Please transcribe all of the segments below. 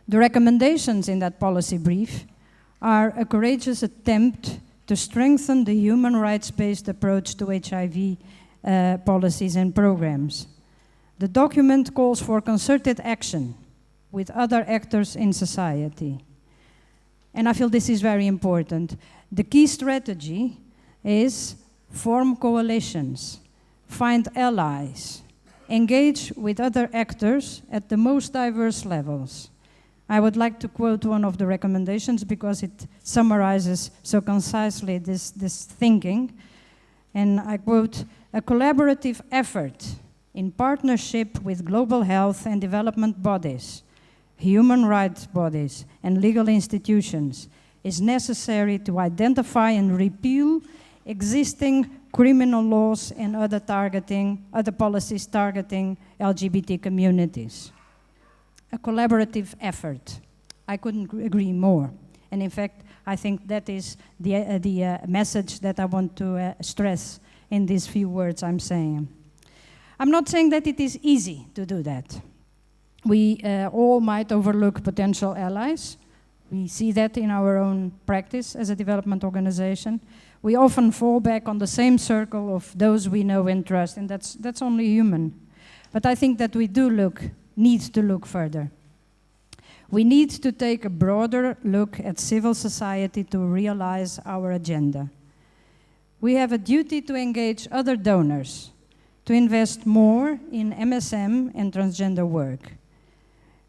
The recommendations in that policy brief are a courageous attempt to strengthen the human rights-based approach to HIV policies and programs. The document calls for concerted action with other actors in society. And I feel this is very important. The key strategy is form coalitions, find allies, engage with other actors at the most diverse levels. I would like to quote one of the recommendations because it summarizes so concisely this thinking. And I quote, "A collaborative effort in partnership with global health and development bodies, human rights bodies, and legal institutions is necessary to identify and repeal existing criminal laws and other policies targeting LGBT communities." A collaborative effort. I couldn't agree more. And in fact, I think that is the message that I want to stress in these few words I'm saying. I'm not saying that it is easy to do that. We all might overlook potential allies. We see that in our own practice as a development organization. We often fall back on the same circle of those we know and trust, and that's only human. But I think that we need to look further. We need to take a broader look at civil society to realize our agenda. We have a duty to engage other donors, to invest more in MSM and transgender work.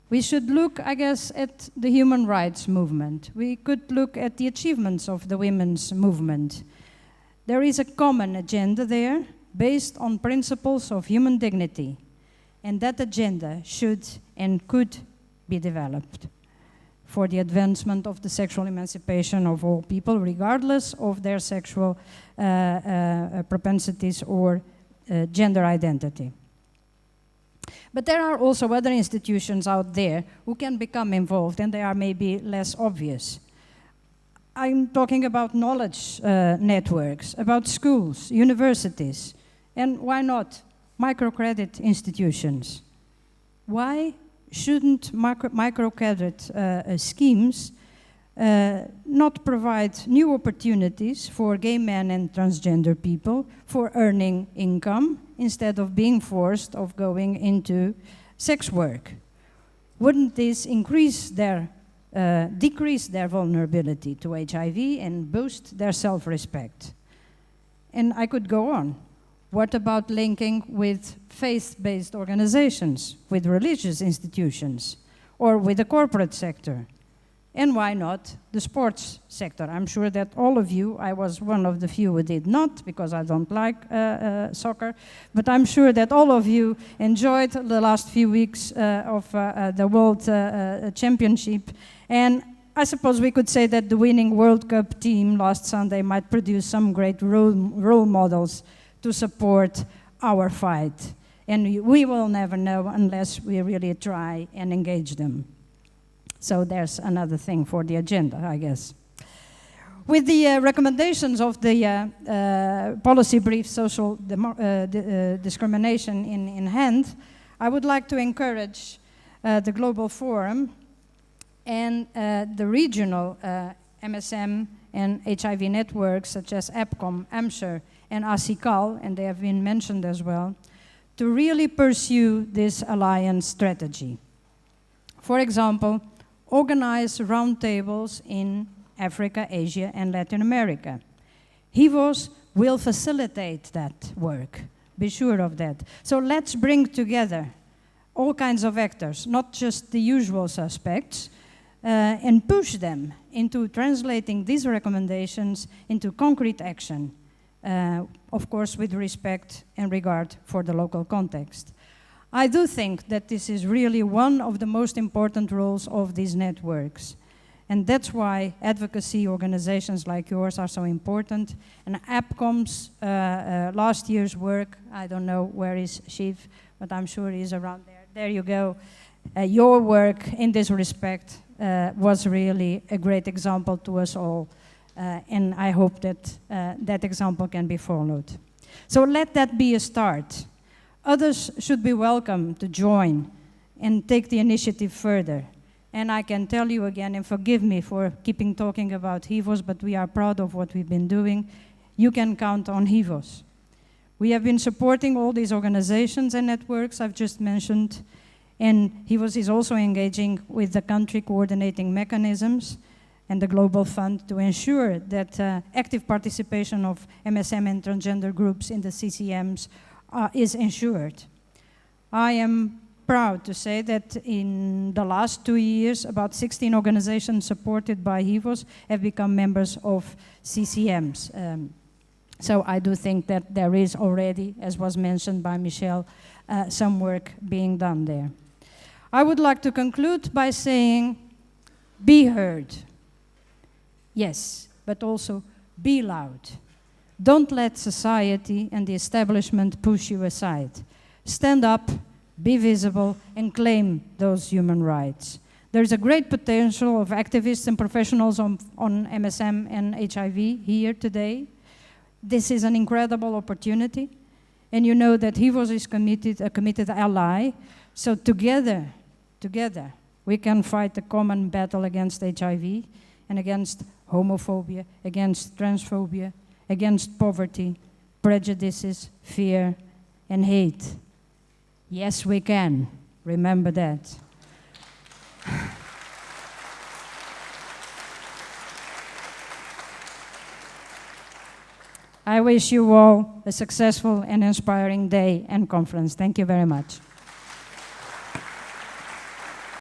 We should look, I guess, at the human rights movement. We could look at the achievements of the women's movement. There is a common agenda there based on principles of human dignity. And that agenda should and could be developed for the advancement of the sexual emancipation of all people, regardless of their sexual propensities or gender identity. But there are also other institutions out there who can become involved, and they are maybe less obvious. I'm talking about knowledge networks, about schools, universities, and why not microcredit institutions. Why shouldn't microcredit schemes not provide new opportunities for gay men and transgender people for earning income instead of being forced of going into sex work? Wouldn't this decrease their vulnerability to HIV and boost their self-respect? And I could go on. What about linking with faith-based organizations, with religious institutions, or with the corporate sector? And why not the sports sector? I'm sure that all of you, I was one of the few who did not, because I don't like soccer, but I'm sure that all of you enjoyed the last few weeks of the World Championship. And I suppose we could say that the winning World Cup team last Sunday might produce some great role models to support our fight. And we will never know unless we really try and engage them. So there's another thing for the agenda, I guess. With the recommendations of the policy brief, social discrimination in hand, I would like to encourage the Global Forum and the regional MSM and HIV networks such as APCOM, AMSHER, and ASICAL, and they have been mentioned as well, to really pursue this alliance strategy. For example, organize roundtables in Africa, Asia, and Latin America. Hivos will facilitate that work, be sure of that. So let's bring together all kinds of actors, not just the usual suspects, and push them into translating these recommendations into concrete action, of course with respect and regard for the local context. I do think that this is really one of the most important roles of these networks. And that's why advocacy organizations like yours are so important. And APCOM's last year's work, I don't know where is Shiv, but I'm sure he's around there. There you go. Your work in this respect was really a great example to us all. And I hope that that example can be followed. So let that be a start. Others should be welcome to join and take the initiative further. And I can tell you again, and forgive me for keeping talking about Hivos, but we are proud of what we've been doing. You can count on Hivos. We have been supporting all these organizations and networks I've just mentioned, and Hivos is also engaging with the country coordinating mechanisms and the Global Fund to ensure that active participation of MSM and transgender groups in the CCMs is ensured. I am proud to say that in the last 2 years, about 16 organizations supported by Hivos have become members of CCMs. So I do think that there is already, as was mentioned by Michelle, some work being done there. I would like to conclude by saying, be heard. Yes, but also be loud. Don't let society and the establishment push you aside. Stand up, be visible, and claim those human rights. There's a great potential of activists and professionals on MSM and HIV here today. This is an incredible opportunity, and you know that Hivos is a committed ally, so together, we can fight the common battle against HIV and against homophobia, against transphobia, against poverty, prejudices, fear, and hate. Yes, we can. Remember that. I wish you all a successful and inspiring day and conference. Thank you very much.